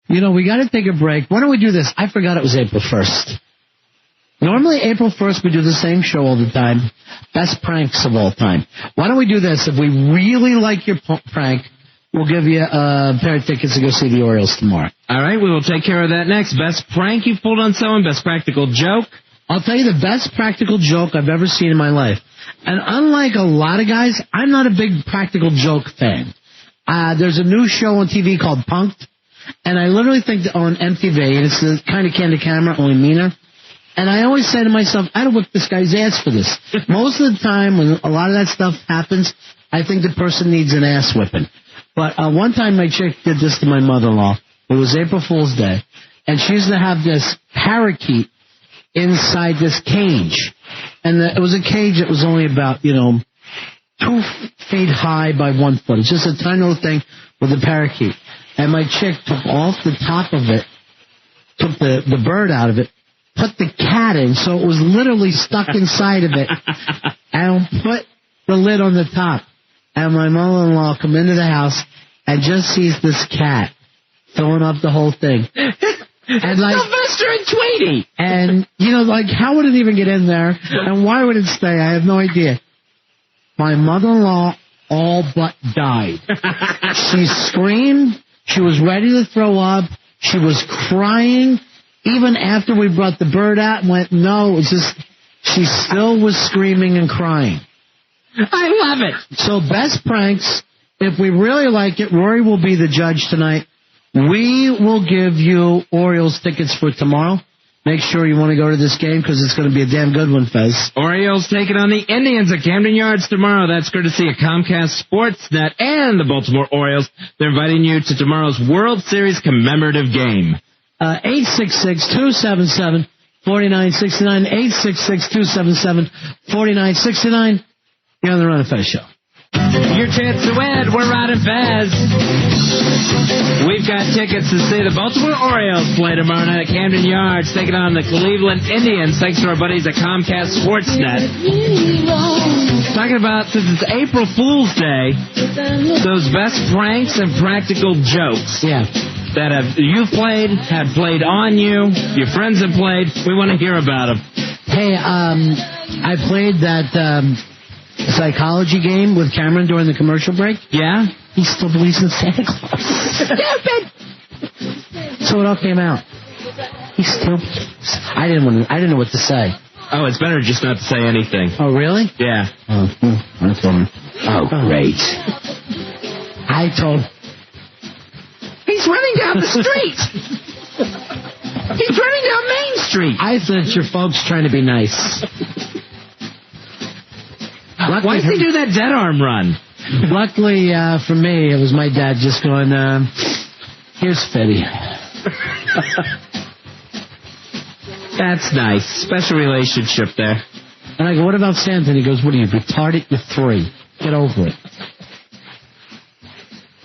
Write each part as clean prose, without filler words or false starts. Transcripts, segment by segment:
You know, we got to take a break. Why don't we do this? I forgot it was April 1st. Normally, April 1st, we do the same show all the time. Best pranks of all time. Why don't we do this? If we really like your prank, we'll give you a pair of tickets to go see the Orioles tomorrow. All right, we will take care of that next. Best prank you pulled on someone, best practical joke. I'll tell you the best practical joke I've ever seen in my life. And unlike a lot of guys, I'm not a big practical joke fan. There's a new show on TV called Punk'd, and I literally think that on MTV, and it's the kind of candid camera, only meaner. And I always say to myself, I don't whip this guy's ass for this. Most of the time, when a lot of that stuff happens, I think the person needs an ass whipping. But one time my chick did this to my mother-in-law. It was April Fool's Day, and she used to have this parakeet inside this cage. And it was a cage that was only about, 2 feet high by 1 foot. It's just a tiny little thing with a parakeet. And my chick took off the top of it, took the bird out of it, put the cat in, so it was literally stuck inside of it, and put the lid on the top. And my mother-in-law come into the house and just sees this cat filling up the whole thing. And Sylvester and Tweety! And, how would it even get in there? And why would it stay? I have no idea. My mother-in-law all but died. She screamed. She was ready to throw up. She was crying. Even after we brought the bird out and went, no, it's just, she still was screaming and crying. I love it. So best pranks, if we really like it, Rory will be the judge tonight. We will give you Orioles tickets for tomorrow. Make sure you want to go to this game because it's going to be a damn good one, Fez. Orioles taking on the Indians at Camden Yards tomorrow. That's courtesy of Comcast Sportsnet and the Baltimore Orioles. They're inviting you to tomorrow's World Series commemorative game. 866-277-4969, 866-277-4969. You're on the Ron and Fez Show. Your chance to win. We're Ron and Fez. We've got tickets to see the Baltimore Orioles play tomorrow night at Camden Yards, taking on the Cleveland Indians, thanks to our buddies at Comcast Sportsnet. Talking about, since it's April Fool's Day, those best pranks and practical jokes. Yeah. That you've played, have played on you, your friends have played. We want to hear about them. Hey, I played that psychology game with Cameron during the commercial break. Yeah? He still believes in Santa Claus. Stupid! So it all came out. He still... I didn't know what to say. Oh, it's better just not to say anything. Oh, really? Yeah. I told him. Oh, great. I told... He's running down the street! He's running down Main Street! I thought your folks trying to be nice. Why does he do that dead arm run? Luckily for me, it was my dad just going, here's Fetty. That's nice. Special relationship there. And I go, what about Santa? And he goes, what are you, retarded? You're 3. Get over it.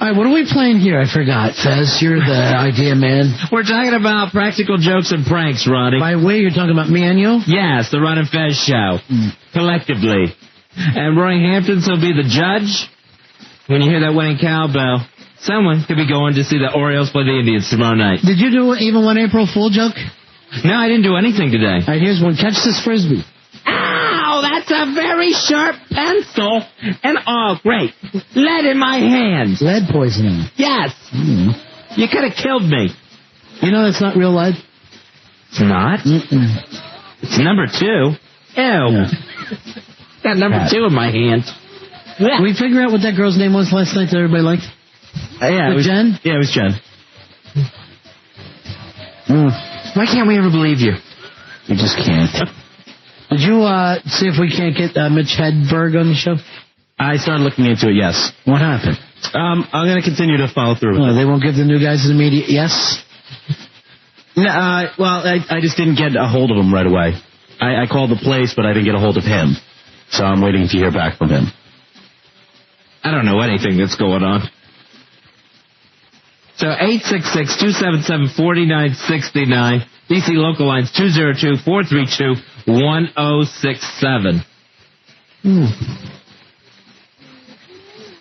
All right, what are we playing here? I forgot, Fez. You're the idea man. We're talking about practical jokes and pranks, Ronnie. By the way, you're talking about me and you? Yes, the Ron and Fez Show. Collectively. And Roy Hamptons will be the judge. When you hear that winning cowbell, someone could be going to see the Orioles play the Indians tomorrow night. Did you do even one April Fool joke? No, I didn't do anything today. All right, here's one. Catch this Frisbee. Ow, that's a very sharp pencil. And, oh, great. Lead in my hand. Lead poisoning. Yes. You could have killed me. You know that's not real lead? It's not? It's number 2. Ew. Yeah. Got number 2 in my hand. Can we figure out what that girl's name was last night that everybody liked? Yeah, it was Jen? Yeah, it was Jen. Why can't we ever believe you? We just can't. Did you see if we can't get Mitch Hedberg on the show? I started looking into it, yes. What happened? I'm going to continue to follow through with it. They won't give the new guys an immediate yes? No, I just didn't get a hold of him right away. I called the place, but I didn't get a hold of him. So I'm waiting to hear back from him. I don't know anything that's going on. So 866-277-4969. DC local lines 202-432-1067.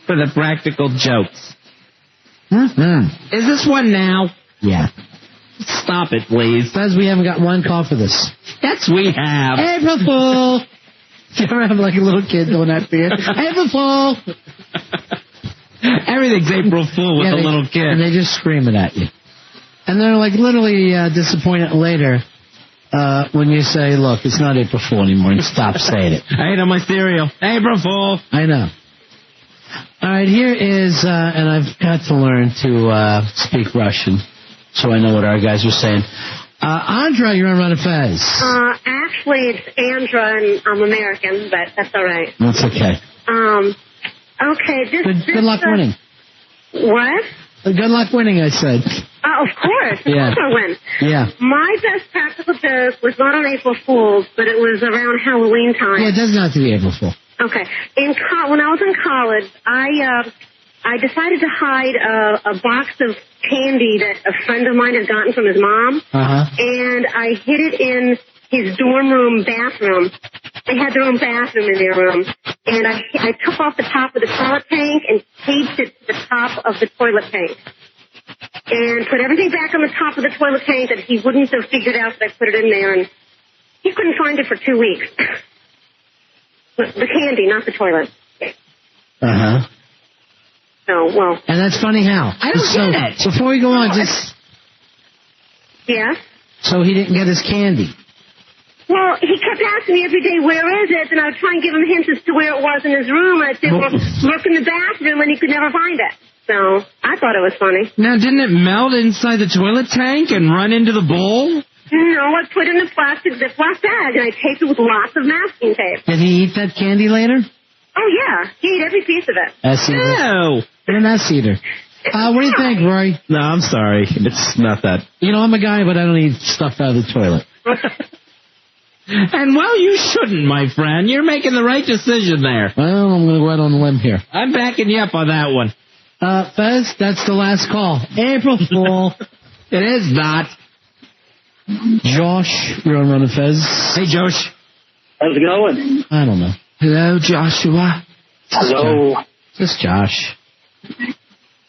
For the practical jokes. Is this one now? Yeah. Stop it, please. Says we haven't got one call for this. Yes, we have. April Fool! You ever have like a little kid doing that for you? April Fool! Everything's April Fool with a little kid. And they just scream it at you. And they're like literally disappointed later when you say, look, it's not April Fool anymore, and stop saying it. I ate on my cereal. April Fool. I know. All right, here is, and I've got to learn to speak Russian so I know what our guys are saying. Andra, you're on Run of Fez. Actually, it's Andra, and I'm American, but that's all right. That's okay. Okay, Good luck winning. What? Good luck winning, I said. Of course. Yeah. Of course I win. Yeah. My best practical joke was not on April Fool's, but it was around Halloween time. Yeah, it doesn't have to be April Fool. Okay. When I was in college, I decided to hide a box of candy that a friend of mine had gotten from his mom, and I hid it in his dorm room bathroom. They had their own bathroom in their room, and I took off the top of the toilet tank and taped it to the top of the toilet tank, and put everything back on the top of the toilet tank that he wouldn't have figured out that I put it in there, and he couldn't find it for 2 weeks. The candy, not the toilet. So, well. And that's funny how. I don't get it. Before we go on, just... Yeah? So he didn't get his candy. Well, he kept asking me every day, where is it? And I would try and give him hints as to where it was in his room. And I'd say, well, look in the bathroom, and he could never find it. So I thought it was funny. Now, didn't it melt inside the toilet tank and run into the bowl? No, I put it in a plastic Ziploc bag, and I taped it with lots of masking tape. Did he eat that candy later? Oh, yeah. He ate every piece of it. Ass eater. No. You're an ass eater. What do you think, Rory? No, I'm sorry. It's not that. You know, I'm a guy, but I don't eat stuff out of the toilet. And, well, you shouldn't, my friend. You're making the right decision there. Well, I'm going to go out on a limb here. I'm backing you up on that one. Fez, that's the last call. April Fool. It is not. Josh, you're on Run of Fez. Hey, Josh. How's it going? I don't know. Hello, Joshua. Hello. Just Josh.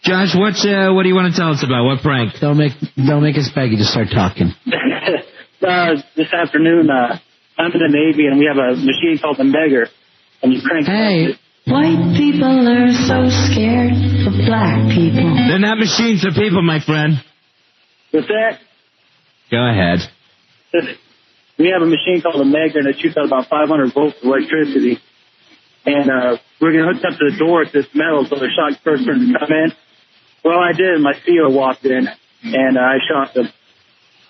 Josh, what do you want to tell us about? What prank? Don't make us beg you to start talking. This afternoon, I'm in the Navy, and we have a machine called the Megger, and you crank it. White people are so scared of black people. They're not machines, they're people, my friend. With that, Go ahead. we have a machine called the Megger, and it shoots out about 500 volts of electricity. And we're going to hook up to the door with this metal so the shock person can come in. Well, I did, and my CEO walked in, and I shocked him.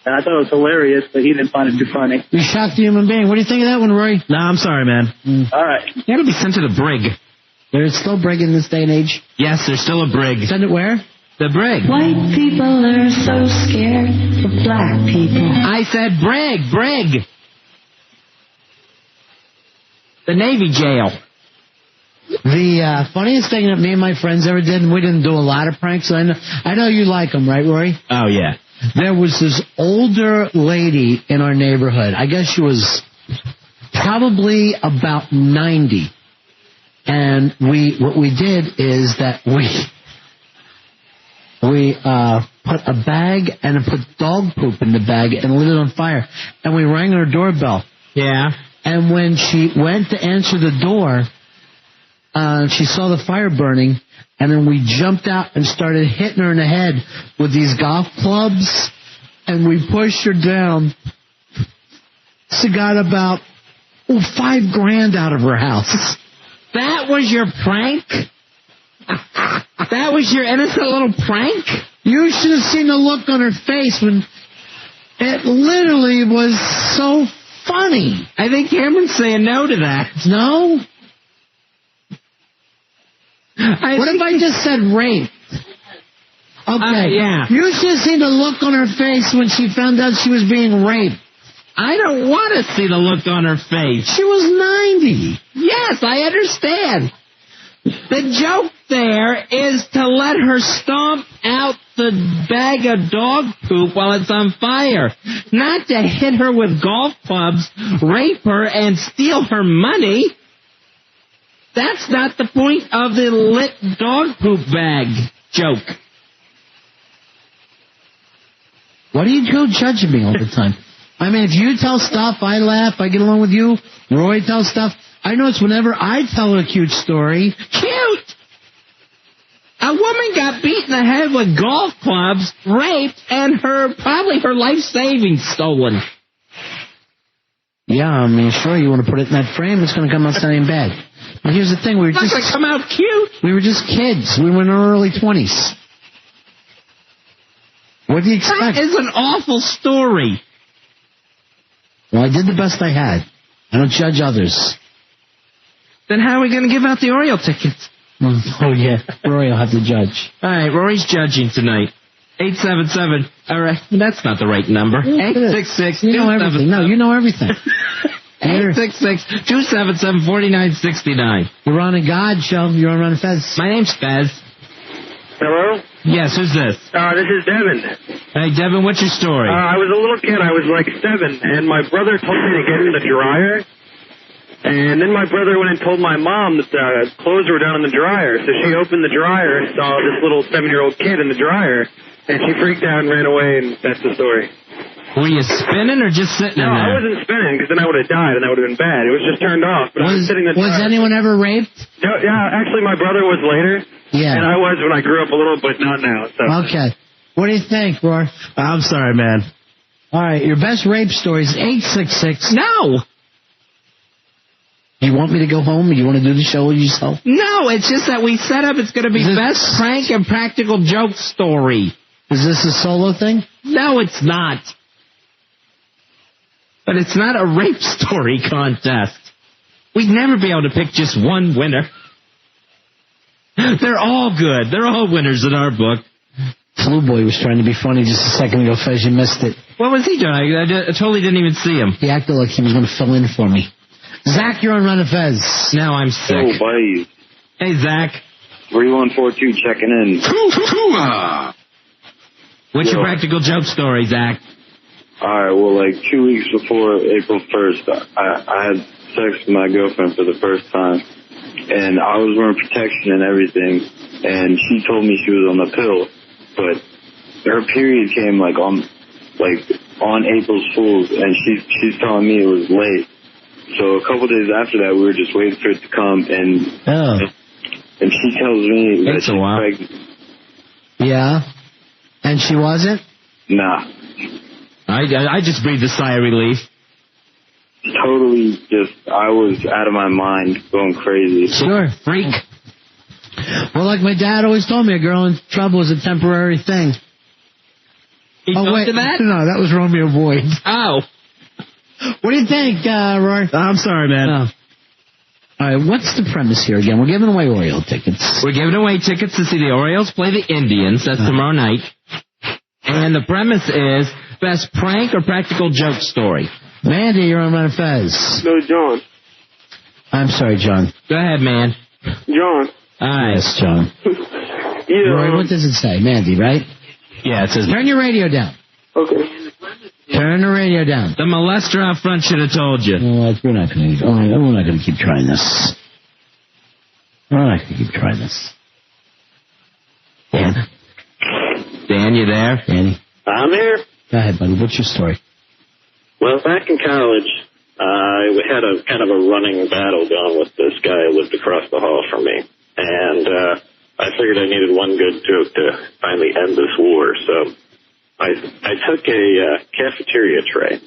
And I thought it was hilarious, but he didn't find it too funny. You shocked a human being. What do you think of that one, Rory? No, I'm sorry, man. All right. You gotta be sent to the brig. There's still brig in this day and age. Yes, there's still a brig. Send it where? The brig. White people are so scared of black people. I said brig. The Navy jail. The funniest thing that me and my friends ever did, and we didn't do a lot of pranks, so I know you like them, right, Rory? Oh, yeah. There was this older lady in our neighborhood. I guess she was probably about 90. And what we did is that we put a bag and put dog poop in the bag and lit it on fire. And we rang her doorbell. Yeah. And when she went to answer the door, she saw the fire burning, and then we jumped out and started hitting her in the head with these golf clubs, and we pushed her down. She got about $5,000 out of her house. That was your prank? That was your innocent little prank? You should have seen the look on her face when it literally was so funny. I think Cameron's saying no to that. No? What if I just said rape? Okay. Yeah. You should have seen the look on her face when she found out she was being raped. I don't want to see the look on her face. She was 90. Yes, I understand. The joke there is to let her stomp out the bag of dog poop while it's on fire. Not to hit her with golf clubs, rape her, and steal her money. That's not the point of the lit dog poop bag joke. Why do you go judging me all the time? I mean, if you tell stuff, I laugh, I get along with you. Roy tells stuff. I notice whenever I tell a cute story... Cute! A woman got beat in the head with golf clubs, raped, and probably her life savings stolen. Yeah, I mean, sure, you want to put it in that frame, it's going to come out sounding bad. But here's the thing, It's not going to come out cute. We were just kids. We were in our early 20s. What do you expect? That is an awful story. Well, I did the best I had. I don't judge others. Then how are we going to give out the Oriole tickets? Oh, yeah. Rory will have to judge. All right, Rory's judging tonight. 877. All right, that's not the right number. 866. You know everything. No, you know everything. 866-277-4969. You're on a God show. You're on Ron Fez. My name's Fez. Hello? Yes, who's this? This is Devin. Hey, Devin, what's your story? I was a little kid. I was like 7, and my brother told me to get in the dryer. And then my brother went and told my mom that the clothes were down in the dryer. So she opened the dryer and saw this little 7-year-old kid in the dryer. And she freaked out and ran away, and that's the story. Were you spinning or just sitting in No, there? I wasn't spinning, because then I would have died, and that would have been bad. It was just turned off. But I was sitting in the dryer. Was anyone ever raped? No, yeah, actually, my brother was later. Yeah. And I was when I grew up a little, but not now. So. Okay. What do you think, Roy? I'm sorry, man. All right, your best rape story is 866. No. You want me to go home? You want to do the show with yourself? No, it's just that we set up it's going to be best prank and practical joke story. Is this a solo thing? No, it's not. But it's not a rape story contest. We'd never be able to pick just one winner. They're all good. They're all winners in our book. Flu Boy was trying to be funny just a second ago, Fez. You missed it. What was he doing? I totally didn't even see him. He acted like he was going to fill in for me. Zach, you're on Run of Fez. Now I'm sick. Oh, buddy. Hey, Zach. 3142 checking in. What's your practical joke story, Zach? Alright, well, like 2 weeks before April 1st, I had sex with my girlfriend for the first time. And I was wearing protection and everything. And she told me she was on the pill. But her period came on April Fool's. And she's telling me it was late. So a couple days after that, we were just waiting for it to come, and she tells me that she's pregnant. Yeah? And she wasn't? Nah. I just breathed a sigh of relief. Totally I was out of my mind, going crazy. Sure. Freak. Well, like my dad always told me, a girl in trouble is a temporary thing. He told you that? No, that was Romeo Boyd. Oh. What do you think, Roy? I'm sorry, man. All right, what's the premise here again? We're giving away Oriole tickets. We're giving away tickets to see the Orioles play the Indians. That's tomorrow night. And the premise is best prank or practical joke story. Mandy, you're on Run of Fez. No, John. I'm sorry, John. Go ahead, man. John. All right. Yes, John. Yeah. Roy, what does it say? Mandy, right? Yeah, it says... Turn your radio down. Okay. Turn the radio down. The molester out front should have told you. We're not going to keep trying this. We're not going to keep trying this. Dan? Dan, you there? Danny? I'm here. Go ahead, buddy. What's your story? Well, back in college, we had a kind of a running battle going with this guy who lived across the hall from me. And I figured I needed one good joke to finally end this war, so I took a cafeteria tray.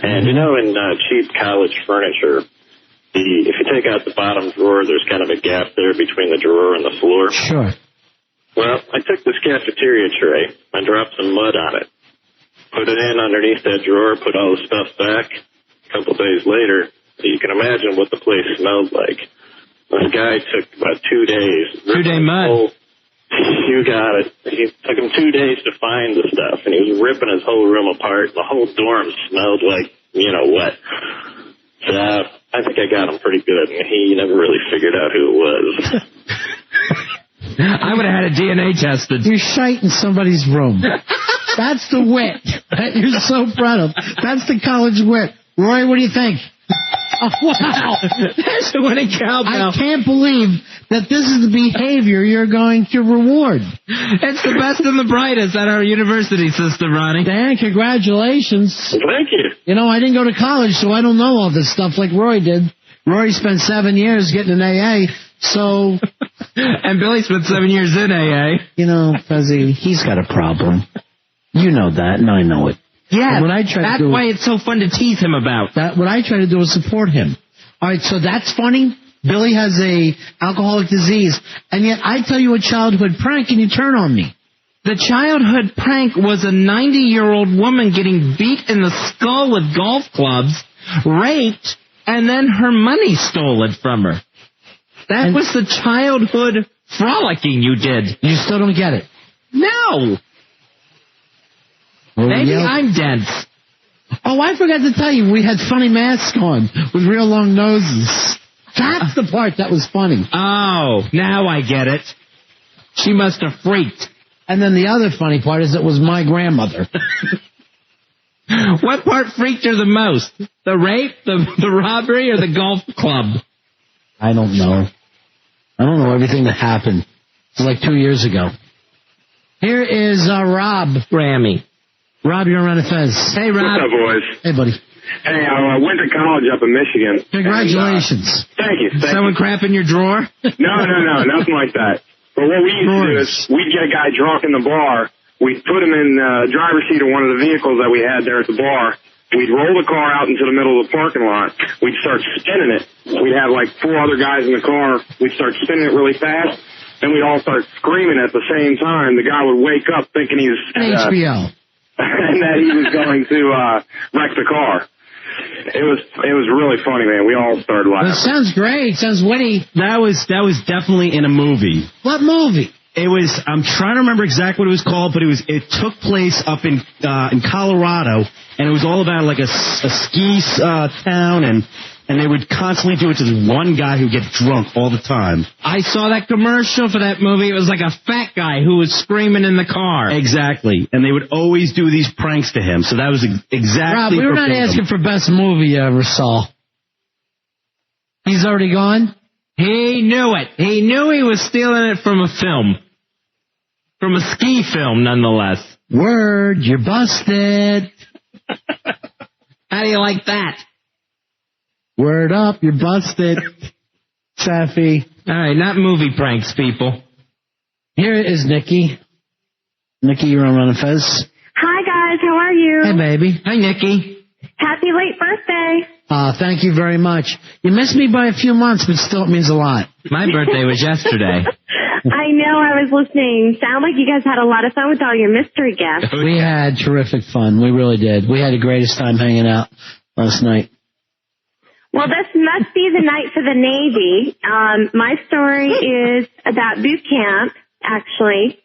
And, in cheap college furniture, if you take out the bottom drawer, there's kind of a gap there between the drawer and the floor. Sure. Well, I took this cafeteria tray and dropped some mud on it. Put it in underneath that drawer, put all the stuff back. A couple days later, you can imagine what the place smelled like. This guy took about 2 days. 2-day mud. You got it. It took him 2 days to find the stuff, and he was ripping his whole room apart. The whole dorm smelled like, what. So I think I got him pretty good, and he never really figured out who it was. I would have had a DNA tested. You're shite in somebody's room. That's the wit that you're so proud of. That's the college wit. Roy, what do you think? Oh, wow. That's the winning cowbell. I can't believe that this is the behavior you're going to reward. It's the best and the brightest at our university system, Ronnie. Dan, congratulations. Thank you. You know, I didn't go to college, so I don't know all this stuff like Roy did. Roy spent 7 years getting an AA, so... And Billy spent 7 years in AA. You know, Fuzzy, he's got a problem. You know that, and I know it. Yeah, that's why it's so fun to tease him about. What I try to do is support him. All right, so that's funny. Billy has a alcoholic disease, and yet I tell you a childhood prank, and you turn on me. The childhood prank was a 90-year-old woman getting beat in the skull with golf clubs, raped, and then her money stolen from her. That was the childhood frolicking you did. You still don't get it? No. Maybe I'm dense. Oh, I forgot to tell you, we had funny masks on with real long noses. That's the part that was funny. Oh, now I get it. She must have freaked. And then the other funny part is it was my grandmother. What part freaked her the most? The rape, the robbery, or the golf club? I don't know. I don't know everything that happened. It was like 2 years ago. Here is Rob. Grammy. Rob, you're on Fez. Hey, Rob. What's up, boys? Hey, buddy. Hey, I went to college up in Michigan. Congratulations. Thank you. Someone crap in your drawer? No, nothing like that. But what we used to do is we'd get a guy drunk in the bar. We'd put him in the driver's seat of one of the vehicles that we had there at the bar. We'd roll the car out into the middle of the parking lot. We'd start spinning it. We'd have like 4 other guys in the car. We'd start spinning it really fast. Then we'd all start screaming at the same time. The guy would wake up thinking he was... HBO. And that he was going to wreck the car. It was really funny, man. We all started laughing. It sounds great. Sounds witty. That was definitely in a movie. What movie? It was. I'm trying to remember exactly what it was called, but it took place up in Colorado, and it was all about like a ski town, and they would constantly do it to this one guy who would get drunk all the time. I saw that commercial for that movie. It was like a fat guy who was screaming in the car. Exactly, and they would always do these pranks to him. So that was exactly. Rob, we were not asking for best movie you ever saw. He's already gone? He knew it. He knew he was stealing it from a film. From a ski film, nonetheless. Word, you're busted. How do you like that? Word up, you're busted. Safi. All right, not movie pranks, people. Here is Nikki. Nikki, you're on Run and Fez. Hi, guys. How are you? Hey, baby. Hi, Nikki. Happy late birthday. Thank you very much. You missed me by a few months, but still it means a lot. My birthday was yesterday. I know. I was listening. Sound like you guys had a lot of fun with all your mystery guests. We had terrific fun. We really did. We had the greatest time hanging out last night. Well, this must be the night for the Navy. My story is about boot camp, actually.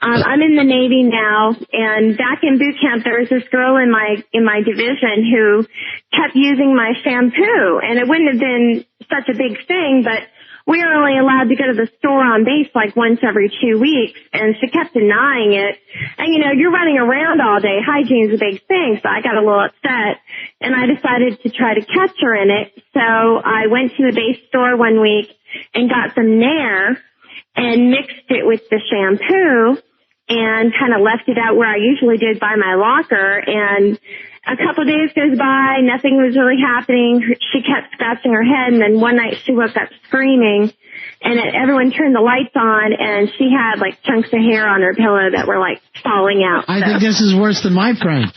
I'm in the Navy now, and back in boot camp, there was this girl in my division who kept using my shampoo, and it wouldn't have been such a big thing, but we were only allowed to go to the store on base like once every 2 weeks, and she kept denying it. And, you know, you're running around all day. Hygiene's a big thing, so I got a little upset, and I decided to try to catch her in it. So I went to the base store one week and got some Nair and mixed it with the shampoo and kind of left it out where I usually did by my locker. And a couple of days goes by, nothing was really happening. She kept scratching her head, and then one night she woke up screaming, and everyone turned the lights on, and she had like chunks of hair on her pillow that were like falling out. I think this is worse than my prank.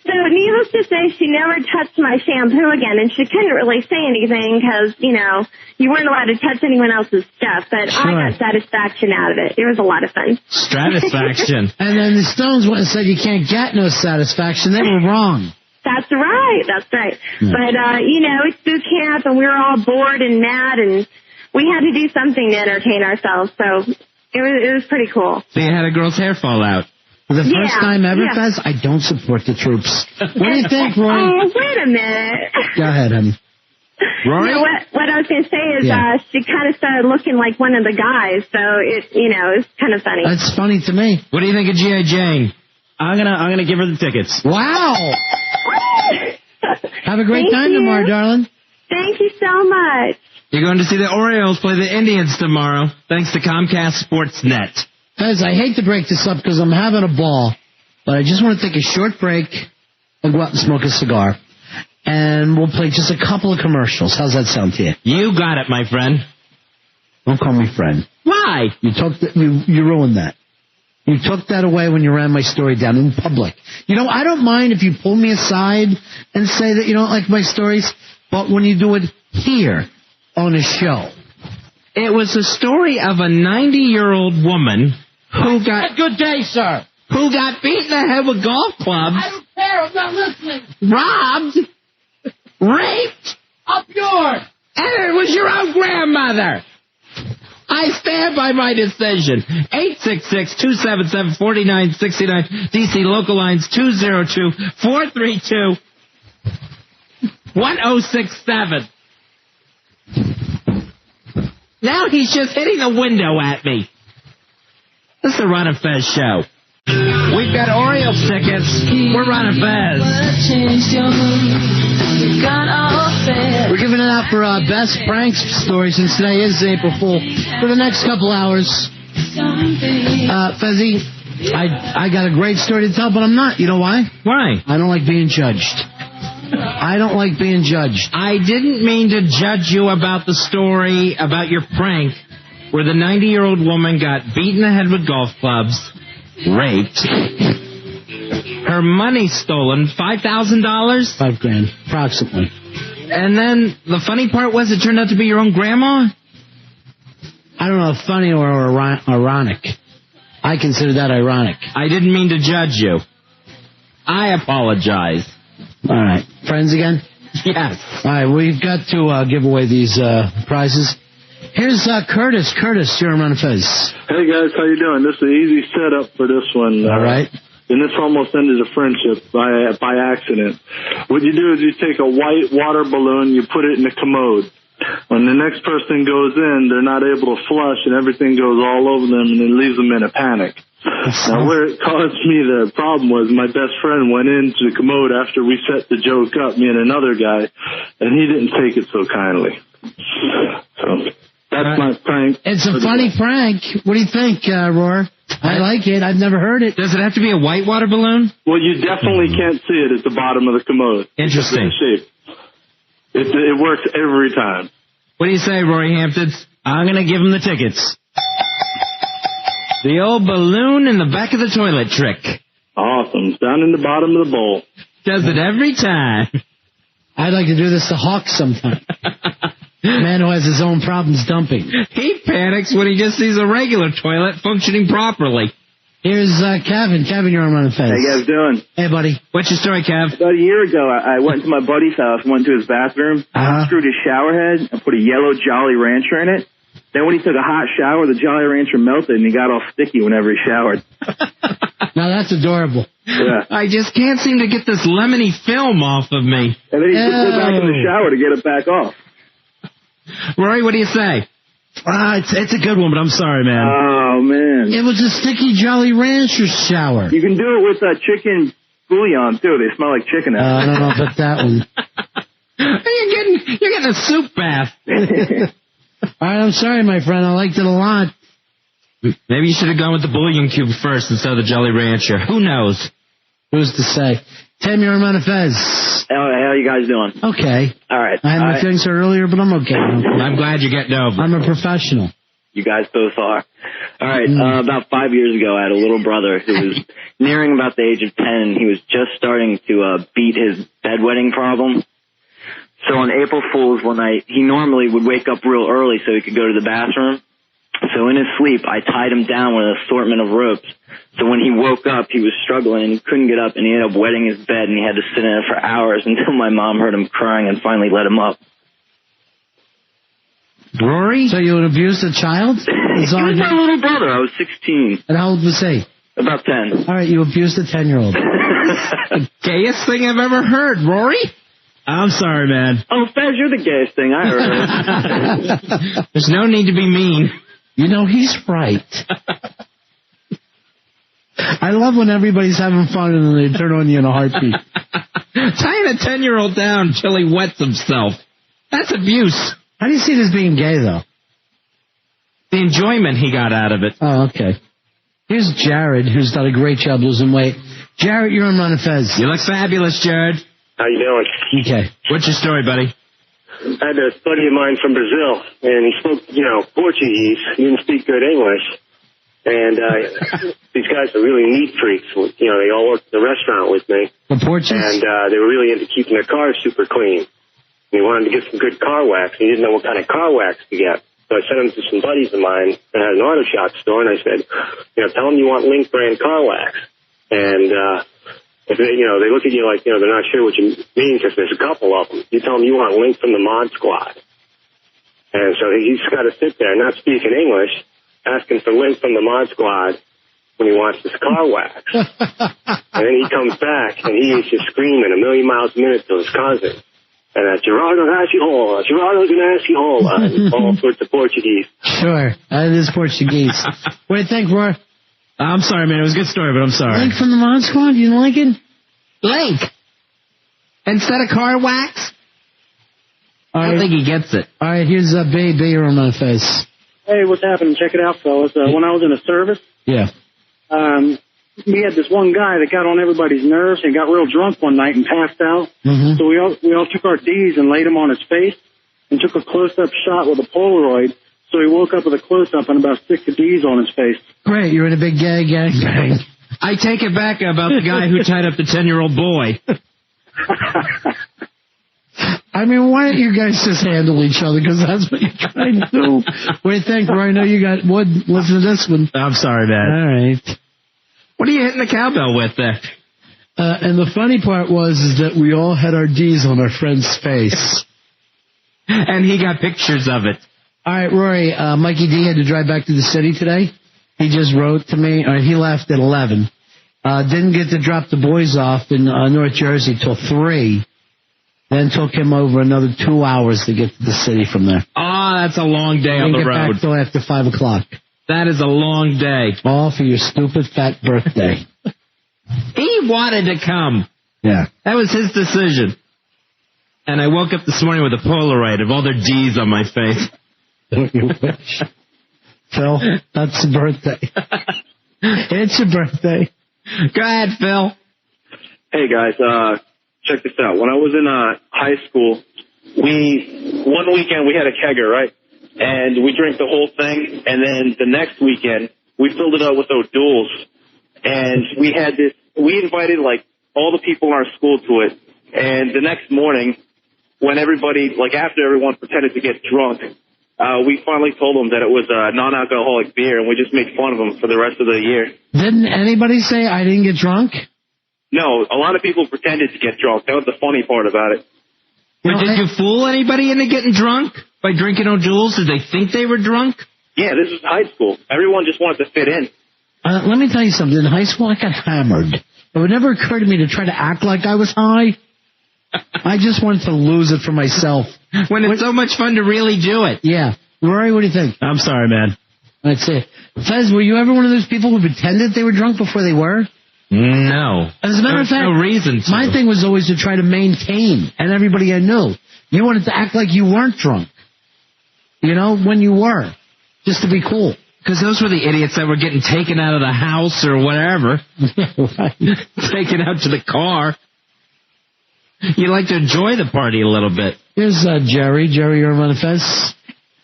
So needless to say, she never touched my shampoo again, and she couldn't really say anything because, you know, you weren't allowed to touch anyone else's stuff, but Sure. I got satisfaction out of it. It was a lot of fun. Stratisfaction. And then the Stones went and said you can't get no satisfaction. They were wrong. That's right. Yeah. But, you know, it's boot camp, and we were all bored and mad, and we had to do something to entertain ourselves, so it was pretty cool. So you had a girl's hair fall out. For the first Yeah, time ever, yeah. Fez, I don't support the troops. What do you think, Roy? Oh, wait a minute. Go ahead, honey. Rory? No, what I was going to say is Yeah. she kind of started looking like one of the guys, so it was kind of funny. That's funny to me. What do you think of G.I. Jane? I'm gonna give her the tickets. Wow. Have a great Thank time you. tomorrow, darling. Thank you so much. You're going to see the Orioles play the Indians tomorrow, thanks to Comcast Sportsnet. Guys, I hate to break this up because I'm having a ball, but I just want to take a short break and go out and smoke a cigar. And we'll play just a couple of commercials. How's that sound to you? You got it, my friend. Don't call me friend. Why? You ruined that. You took that away when you ran my story down in public. You know, I don't mind if you pull me aside and say that you don't like my stories, but when you do it here on a show. It was a story of a 90-year-old woman who got... Good day, sir. Who got beat in the head with golf clubs. I don't care. I'm not listening. Robbed. Raped. Up yours. And it was your own grandmother. I stand by my decision. 866-277-4969. DC local lines 202-432-1067. Now he's just hitting the window at me. This is the Ron and Fez show. We've got Orioles tickets. We're Ron and Fez. We're giving it out for best pranks story since today is April Fool for the next couple hours. Fezzy, I got a great story to tell, but I'm not. You know why? Why? I don't like being judged. I don't like being judged. I didn't mean to judge you about the story about your prank where the 90-year-old woman got beat in the head with golf clubs, raped, her money stolen, $5,000? $5,000, approximately. And then the funny part was it turned out to be your own grandma? I don't know if funny or ironic. I consider that ironic. I didn't mean to judge you. I apologize. All right. Friends again? Yes. All right, we've got to give away these prizes. Here's Curtis. Curtis, you're on Fez. Hey, guys, how you doing? This is an easy setup for this one. All right. And this almost ended a friendship by accident. What you do is you take a white water balloon, you put it in the commode. When the next person goes in, they're not able to flush, and everything goes all over them, and it leaves them in a panic. Now, where it caused me the problem was my best friend went into the commode after we set the joke up, me and another guy, and he didn't take it so kindly. So that's my prank. It's a funny prank. What do you think, Roar? I like it. I've never heard it. Does it have to be a white water balloon? Well, you definitely can't see it at the bottom of the commode. Interesting. Shape. It works every time. What do you say, Rory Hamptons? I'm going to give him the tickets. The old balloon in the back of the toilet trick. Awesome. It's down in the bottom of the bowl. Does it every time. I'd like to do this to Hawk sometime. Man who has his own problems dumping. He panics when he just sees a regular toilet functioning properly. Here's Kevin. Kevin, you're on Fez. How you guys doing? Hey, buddy. What's your story, Kev? About a year ago, I went to my buddy's house, went to his bathroom, unscrewed his shower head, and put a yellow Jolly Rancher in it. Then when he took a hot shower, the Jolly Rancher melted, and he got all sticky whenever he showered. Now that's adorable. Yeah. I just can't seem to get this lemony film off of me. And then he just went back in the shower to get it back off. Rory, what do you say? It's a good one, but I'm sorry, man. Oh, man. It was a sticky Jolly Rancher shower. You can do it with chicken bouillon, too. They smell like chicken. I don't know about that one. You're getting a soup bath. All right, I'm sorry, my friend. I liked it a lot. Maybe you should have gone with the bouillon cube first instead of the Jolly Rancher. Who knows? Who's to say? Tim, you're on Fez. How you guys doing? Okay. All right. I had my feelings hurt earlier, but I'm okay. I'm glad you're getting over. I'm a professional. You guys both are. All right. About 5 years ago, I had a little brother who was nearing about the age of 10, and he was just starting to beat his bedwetting problem. So on April Fool's one night, he normally would wake up real early so he could go to the bathroom. So in his sleep, I tied him down with an assortment of ropes. So when he woke up, he was struggling and he couldn't get up, and he ended up wetting his bed, and he had to sit in it for hours until my mom heard him crying and finally let him up. Rory? So you abused a child? He was my little brother. I was 16. And how old was he? About 10. All right, you abused a 10-year-old. The gayest thing I've ever heard, Rory. I'm sorry, man. Oh, Fez, you're the gayest thing I heard. There's no need to be mean. You know, he's right. I love when everybody's having fun and then they turn on you in a heartbeat. Tying a 10-year-old down till he wets himself. That's abuse. How do you see this being gay, though? The enjoyment he got out of it. Oh, okay. Here's Jared, who's done a great job losing weight. Jared, you're on Ron and Fez. You look fabulous, Jared. How you doing? Okay. What's your story, buddy? I had a buddy of mine from Brazil, and he spoke, Portuguese. He didn't speak good English. And these guys are really neat freaks. They all worked at the restaurant with me. The Portuguese? And they were really into keeping their cars super clean. And he wanted to get some good car wax. He didn't know what kind of car wax to get. So I sent him to some buddies of mine that had an auto shop store, and I said, tell them you want Link brand car wax. And if they look at you like, they're not sure what you mean because there's a couple of them. You tell them you want Link from the Mod Squad. And so he's got to sit there, not speaking English, asking for Link from the Mod Squad when he wants this car wax. And then he comes back, and he is just screaming a million miles a minute to his cousin. And Gerardo Nasciola, and all sorts of Portuguese. Sure, it is Portuguese. What do you think, Roy? I'm sorry, man. It was a good story, but I'm sorry. Link from the Mod Squad? You didn't like it? Link! Instead of car wax? I don't think he gets it. All right, here's Baby on my face. Hey, what's happening? Check it out, fellas. When I was in a service, yeah, we had this one guy that got on everybody's nerves and got real drunk one night and passed out. Mm-hmm. So we all took our D's and laid him on his face and took a close-up shot with a Polaroid. So he woke up with a close-up and about 6 D's on his face. Great, you're in a big gay gang bang. I take it back about the guy who tied up the 10-year-old boy. I mean, why don't you guys just handle each other? Because that's what you're trying to do. What do you think, Roy? I know you got wood. Listen to this one. I'm sorry, man. All right. What are you hitting the cowbell with there? And the funny part was is that we all had our D's on our friend's face. And he got pictures of it. All right, Rory, Mikey D had to drive back to the city today. He just wrote to me. He left at 11. Didn't get to drop the boys off in North Jersey till 3. Then took him over another 2 hours to get to the city from there. Oh, that's a long day on the road. Didn't get back till after 5 o'clock. That is a long day. All for your stupid fat birthday. He wanted to come. Yeah. That was his decision. And I woke up this morning with a Polaroid of all their D's on my face. Don't you wish? Phil, that's the birthday. It's your birthday. Go ahead, Phil. Hey, guys. Check this out. When I was in high school, one weekend we had a kegger, right? And we drank the whole thing, and then the next weekend, we filled it up with O'Doul's. And we invited, all the people in our school to it. And the next morning, when after everyone pretended to get drunk, we finally told them that it was a non-alcoholic beer, and we just made fun of them for the rest of the year. Didn't anybody say I didn't get drunk? No, a lot of people pretended to get drunk. That was the funny part about it. But did you fool anybody into getting drunk by drinking O'Doul's? Did they think they were drunk? Yeah, this was high school. Everyone just wanted to fit in. Let me tell you something. In high school, I got hammered. It would never occur to me to try to act like I was high. I just wanted to lose it for myself. When it's so much fun to really do it. Yeah. Rory, what do you think? I'm sorry, man. That's it. Fez, were you ever one of those people who pretended they were drunk before they were? No. As a matter of fact, no reason to. My thing was always to try to maintain, and everybody I knew. You wanted to act like you weren't drunk. When you were. Just to be cool. Because those were the idiots that were getting taken out of the house or whatever. Right. Taken out to the car. You like to enjoy the party a little bit. Here's Jerry. Jerry, you're on the fence.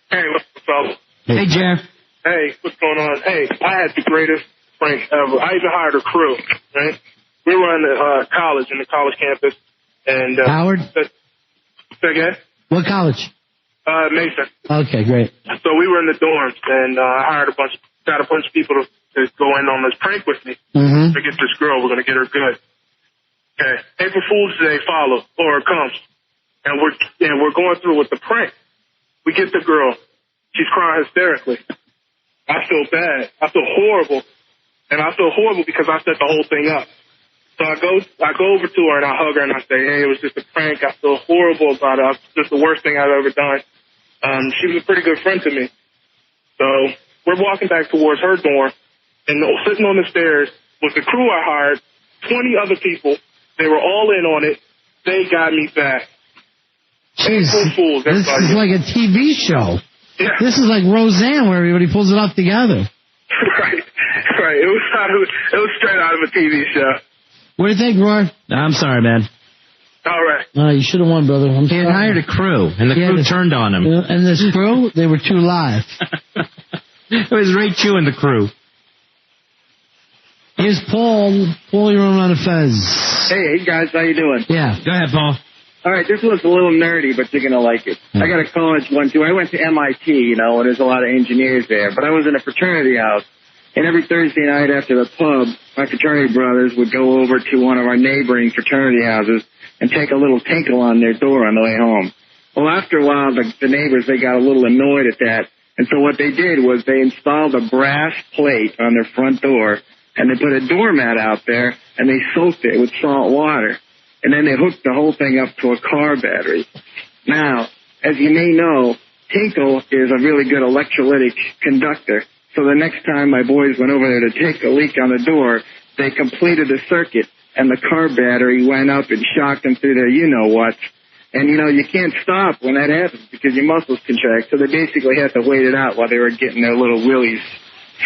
Hey, what's up? Hey, Jeff. Hey, what's going on? Hey, I had the greatest prank ever. I even hired a crew, right? We were in the college, in the college campus. And Howard? Say again? What college? Mason. Okay, great. So we were in the dorms, and I got a bunch of people to go in on this prank with me. Mm-hmm. To get this girl. We're going to get her good. Okay. April Fool's Day follows, or it comes. And we're going through with the prank. We get the girl. She's crying hysterically. I feel bad. I feel horrible. And I feel horrible because I set the whole thing up. So I go over to her and I hug her and I say, hey, it was just a prank. I feel horrible about it. It's just the worst thing I've ever done. She was a pretty good friend to me. So we're walking back towards her dorm, and sitting on the stairs was the crew I hired, 20 other people. They were all in on it. They got me back. Jeez, April Fools. this That's is like a TV show. Yeah. This is like Roseanne, where everybody pulls it off together. Right. It was straight out of a TV show. What do you think, Roy? I'm sorry, man. All right. You should have won, brother. He had hired a crew, and the crew turned on him. And this crew, they were too live. It was Ray Chu and the crew. Here's Paul. Paul, you're on the Fez. Hey guys, how you doing? Yeah. Go ahead, Paul. All right, this one's a little nerdy, but you're gonna like it. I got a college one too. I went to MIT, and there's a lot of engineers there. But I was in a fraternity house, and every Thursday night after the pub, my fraternity brothers would go over to one of our neighboring fraternity houses and take a little tinkle on their door on the way home. Well, after a while, the neighbors, they got a little annoyed at that, and so what they did was they installed a brass plate on their front door, and they put a doormat out there, and they soaked it with salt water. And then they hooked the whole thing up to a car battery. Now, as you may know, tinkle is a really good electrolytic conductor. So the next time my boys went over there to take a leak on the door, they completed the circuit, and the car battery went up and shocked them through their you-know-what. And, you can't stop when that happens because your muscles contract. So they basically had to wait it out while they were getting their little willies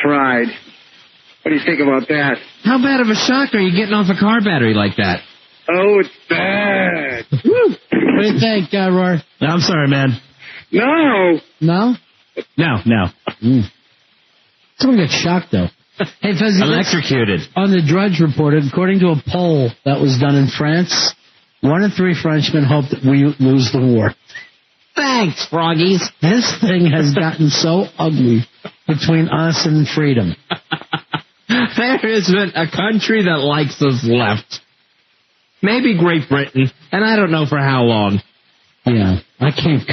fried. What do you think about that? How bad of a shock are you getting off a car battery like that? Oh, it's bad. What do you think, Roy? I'm sorry, man. No. No? No. Someone got shocked, though. Hey, Fezzi, electrocuted. On the Drudge Report, according to a poll that was done in France, 1 in 3 Frenchmen hope that we lose the war. Thanks, Froggies. This thing has gotten so ugly between us and freedom. There isn't a country that likes us left. Maybe Great Britain, and I don't know for how long. Yeah, I can't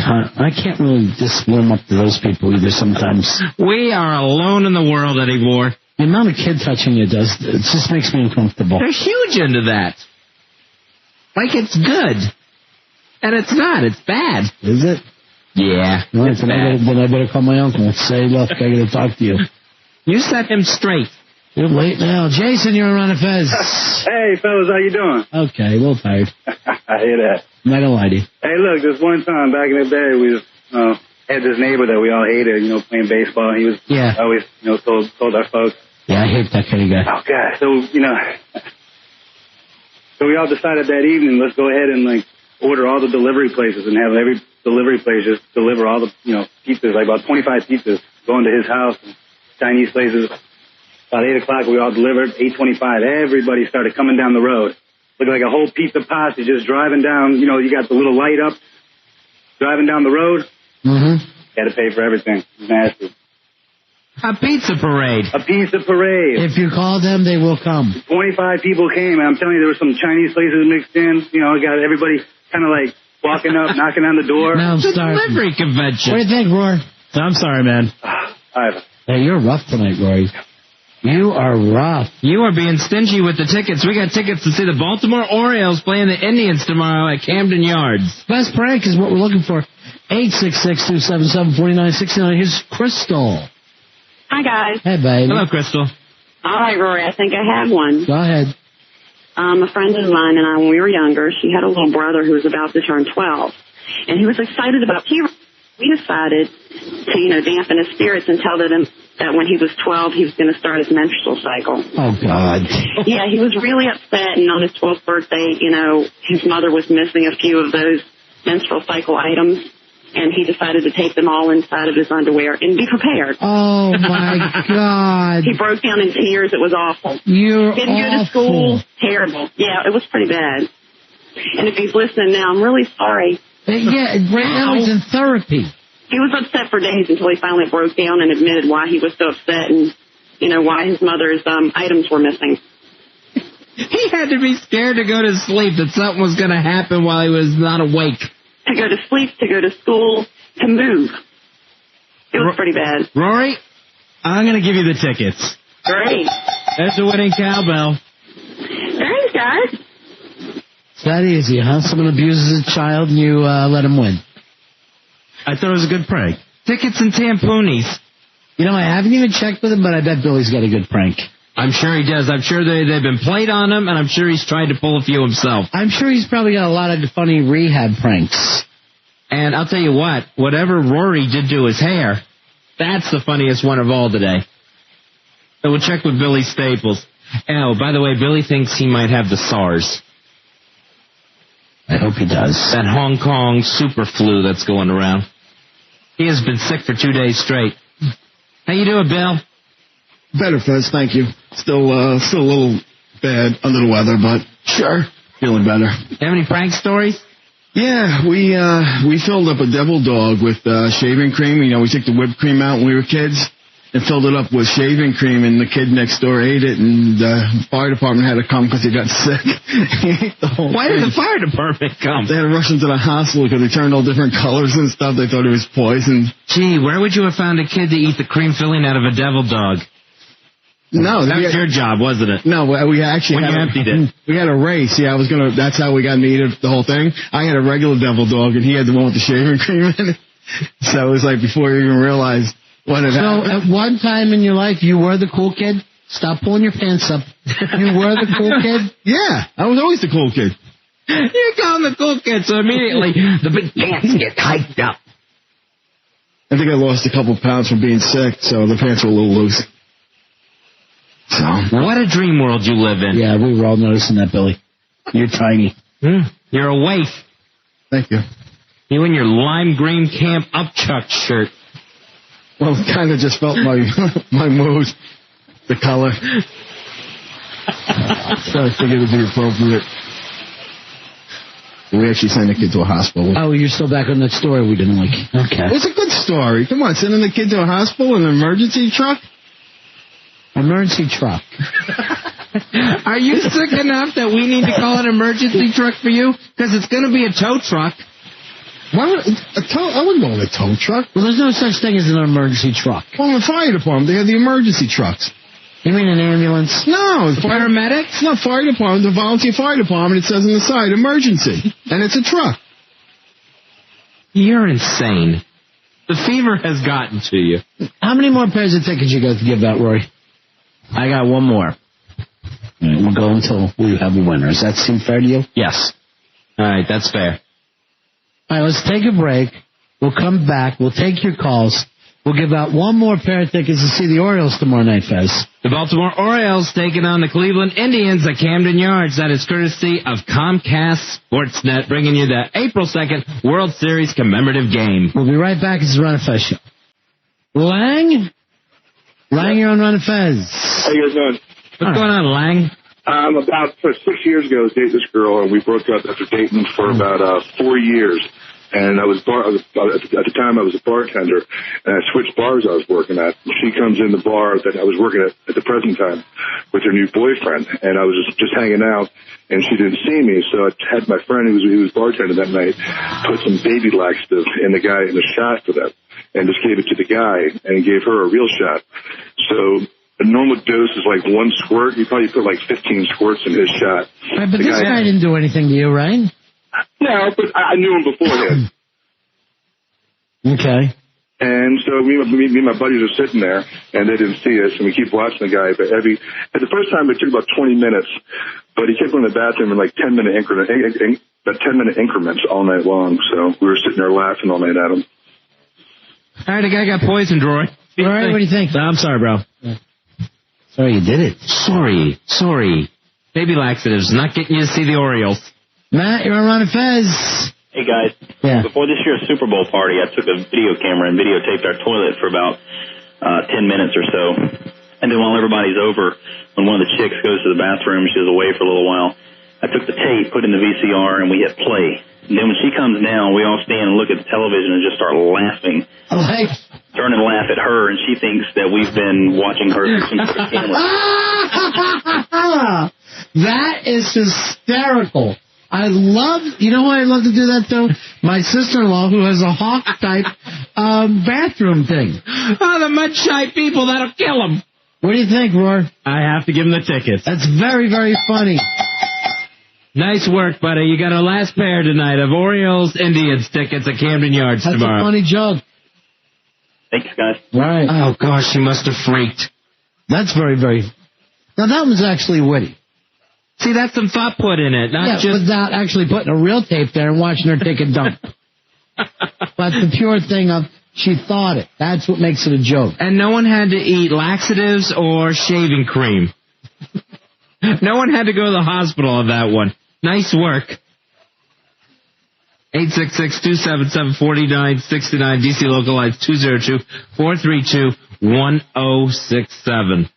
really just warm up to those people either sometimes. We are alone in the world anymore. The amount of kid touching it just makes me uncomfortable. They're huge into that. Like it's good. And it's not, it's bad. Is it? Yeah, All right, it's then bad. I better call my uncle and say, look, I gotta talk to you. You set him straight. You're late now. Jason, you're on a Fez. Hey, fellas, how you doing? Okay, a little tired. I hear that. I'm not gonna lie to you. Hey, look, this one time back in the day, we had this neighbor that we all hated, playing baseball. He was always, told our folks. Yeah, I hate that kind of guy. Oh, God. So, so we all decided that evening, let's go ahead and, order all the delivery places and have every delivery place just deliver all the, pizzas, like about 25 pizzas, going to his house, Chinese places. About 8 o'clock, we all delivered. 8:25, everybody started coming down the road. Looked like a whole pizza posse just driving down. You got the little light up, driving down the road. Mm-hmm. Had to pay for everything. Nasty. A pizza parade. A pizza parade. If you call them, they will come. 25 people came, and I'm telling you, there were some Chinese places mixed in. Got everybody kind of walking up, knocking on the door. Now I'm It's a starving. delivery convention. What do you think, Roy? I'm sorry, man. Hey, you're rough tonight, Roy. You are rough. You are being stingy with the tickets. We got tickets to see the Baltimore Orioles playing the Indians tomorrow at Camden Yards. Best prank is what we're looking for. 866-277-4969. Here's Crystal. Hi, guys. Hey, baby. Hello, Crystal. All right, Rory, I think I have one. Go ahead. A friend of mine and I, when we were younger, she had a little brother who was about to turn 12. And he was excited about T-Rex. We decided to, dampen his spirits and tell him that when he was 12, he was going to start his menstrual cycle. Oh, God. Yeah, he was really upset, and on his 12th birthday, his mother was missing a few of those menstrual cycle items, and he decided to tape them all inside of his underwear and be prepared. Oh, my God. He broke down in tears. It was awful. You're Didn't go to school. Terrible. Yeah, it was pretty bad. And if he's listening now, I'm really sorry. Yeah, right now he's in therapy. He was upset for days until he finally broke down and admitted why he was so upset and, why his mother's items were missing. He had to be scared to go to sleep that something was going to happen while he was not awake. To go to sleep, to go to school, to move. It was pretty bad. Rory, I'm going to give you the tickets. Great. That's a winning cowbell. Thanks, guys. It's that easy, huh? Someone abuses a child and you let him win. I thought it was a good prank. Tickets and tampoonies. I haven't even checked with him, but I bet Billy's got a good prank. I'm sure he does. I'm sure they've been played on him, and I'm sure he's tried to pull a few himself. I'm sure he's probably got a lot of funny rehab pranks. And I'll tell you what, whatever Rory did to his hair, that's the funniest one of all today. So we'll check with Billy Staples. Oh, by the way, Billy thinks he might have the SARS. I hope he does. That Hong Kong super flu that's going around. He has been sick for 2 days straight. How you doing, Bill? Better, Fez, thank you. Still a little bad under the weather, but sure, feeling better. You have any prank stories? Yeah, we filled up a devil dog with shaving cream. You know, we took the whipped cream out when we were kids and filled it up with shaving cream, and the kid next door ate it, and the fire department had to come because he got sick. He ate the whole Why thing. did the fire department come? They had to rush him to the hospital because they turned all different colors and stuff. They thought it was poison. Gee, where would you have found a kid to eat the cream filling out of a devil dog? No, that was your job, wasn't it? No, we actually when you emptied it. We had a race. Yeah, that's how we got to eat the whole thing. I had a regular devil dog, and he had the one with the shaving cream in it. So it was like before you even realized what had happened. At one time in your life, you were the cool kid? Stop pulling your pants up. You were the cool kid? Yeah, I was always the cool kid. You're calling the cool kid, so immediately the big pants get hiked up. I think I lost a couple pounds from being sick, so the pants were a little loose. So what a dream world you live in. Yeah, we were all noticing that, Billy. You're tiny. You're a waif. Thank you. You in your lime green Camp Upchuck shirt. Well, it kind of just felt my mood, the color. So I figured it would be appropriate. We actually sent the kid to a hospital. Oh, you're still back on that story we didn't like. Okay. It's a good story. Come on, sending the kid to a hospital in an emergency truck? Emergency truck. Are you sick enough that we need to call an emergency truck for you? Because it's going to be a tow truck. Why would I wouldn't go in a tow truck. Well, there's no such thing as an emergency truck. Well, in the fire department, they have the emergency trucks. You mean an ambulance? No, paramedics? No, fire department, the volunteer fire department, it says on the side, emergency. And it's a truck. You're insane. The fever has gotten to you. How many more pairs of tickets you guys give out, Rory? I got one more. Right, we'll go until we have a winner. Does that seem fair to you? Yes. All right, that's fair. All right, let's take a break. We'll come back. We'll take your calls. We'll give out one more pair of tickets to see the Orioles tomorrow night, Fez. The Baltimore Orioles taking on the Cleveland Indians at Camden Yards. That is courtesy of Comcast Sportsnet, bringing you the April 2nd World Series commemorative game. We'll be right back. It's the Ron and Fez show. Lang, you're on Ron and Fez. How you guys doing? What's going on, Lang? About 6 years ago, I was dating this girl, and we broke up after dating for about 4 years. And at the time, I was a bartender, and I switched bars I was working at. She comes in the bar that I was working at the present time with her new boyfriend, and I was just hanging out, and she didn't see me, so I had my friend who was bartending that night put some baby laxative in the shot for them, and just gave it to the guy, and gave her a real shot. So a normal dose is like 1 squirt. You probably put like 15 squirts in his shot. Right, but this guy didn't do anything to you, right? No, but I knew him beforehand. Okay. And so me and my buddies are sitting there, and they didn't see us, and we keep watching the guy. But at the first time, it took about 20 minutes, but he kept going to the bathroom in like 10-minute increments all night long. So we were sitting there laughing all night at him. All right, the guy got poisoned, Roy. All right, what do you think? I'm sorry, bro. Sorry you did it. Sorry. Baby laxatives, not getting you to see the Orioles. Matt, you're on Ron and Fez. Hey, guys. Yeah. Before this year's Super Bowl party, I took a video camera and videotaped our toilet for about 10 minutes or so. And then while everybody's over, when one of the chicks goes to the bathroom, she was away for a little while, I took the tape, put it in the VCR, and we hit play. And then when she comes down, we all stand and look at the television and just start laughing. Turn and laugh at her, and she thinks that we've been watching her through some camera. That is hysterical. You know why I love to do that, though? My sister-in-law, who has a Hawk-type bathroom thing. Oh, the mud-shy people, that'll kill them. What do you think, Roy? I have to give him the tickets. That's very, very funny. Nice work, buddy. You got our last pair tonight of Orioles Indians tickets at Camden Yards tomorrow. That's a funny joke. Thanks, guys. Right. Oh, gosh, she must have freaked. That's very, very... Now, that was actually witty. See, that's some thought put in it, not just... without actually putting a real tape there and watching her take a dump. But the pure thing of she thought it. That's what makes it a joke. And no one had to eat laxatives or shaving cream. No one had to go to the hospital on that one. Nice work. 866-277-4969, DC local lines 202-432-1067.